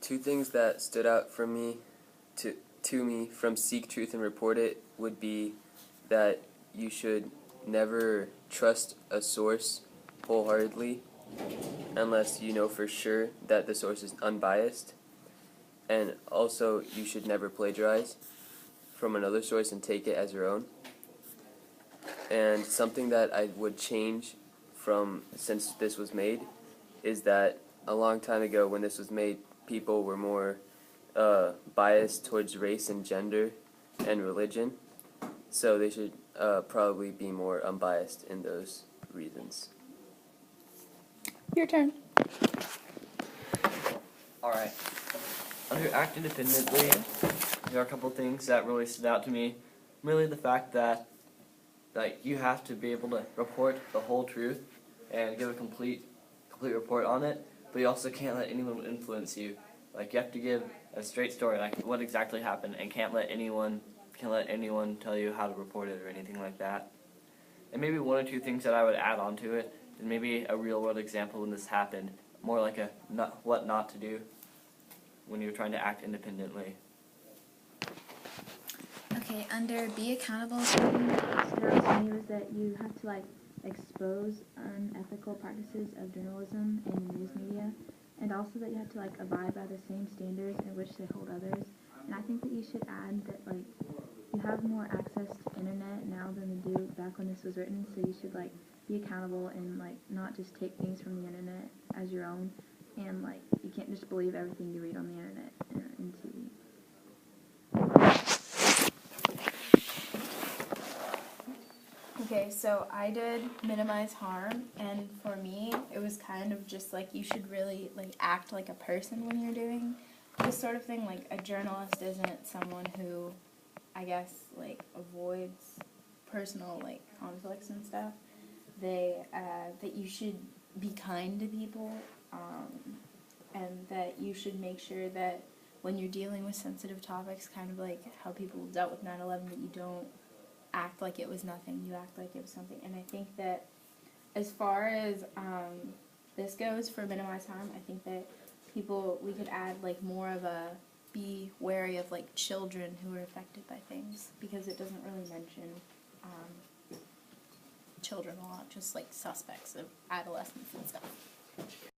Two things that stood out for me to me from Seek Truth and Report It would be that you should never trust a source wholeheartedly unless you know for sure that the source is unbiased, and also you should never plagiarize from another source and take it as your own. And something that I would change from since this was made is that a long time ago when this was made, people were more biased towards race and gender and religion, so they should probably be more unbiased in those reasons. Your turn. Alright. Under Act Independently, there are a couple things that really stood out to me. Really the fact that you have to be able to report the whole truth and give a complete report on it, but you also can't let anyone influence you. Like, you have to give a straight story, like what exactly happened, and can't let anyone tell you how to report it or anything like that. And maybe one or two things that I would add on to it, and maybe a real world example when this happened, more like a what not to do when you're trying to act independently. Okay, under be accountable, something that stood out to me was that you have to expose unethical practices of journalism and news media, and also that you have to abide by the same standards in which they hold others. And I think that you should add that you have more access to internet now than you do back when this was written, so you should be accountable and not just take things from the internet as your own, and you can't just believe everything you read on the internet and TV. Okay, so I did minimize harm, and for me, it was kind of just you should really act like a person when you're doing this sort of thing. Like, a journalist isn't someone who, I guess, avoids personal conflicts and stuff. That you should be kind to people, and that you should make sure that when you're dealing with sensitive topics, kind of like how people dealt with 9/11, that you don't act like it was nothing, you act like it was something. And I think that as far as this goes for minimize harm, I think that we could add more of a be wary of children who are affected by things, because it doesn't really mention children a lot, just suspects of adolescence and stuff.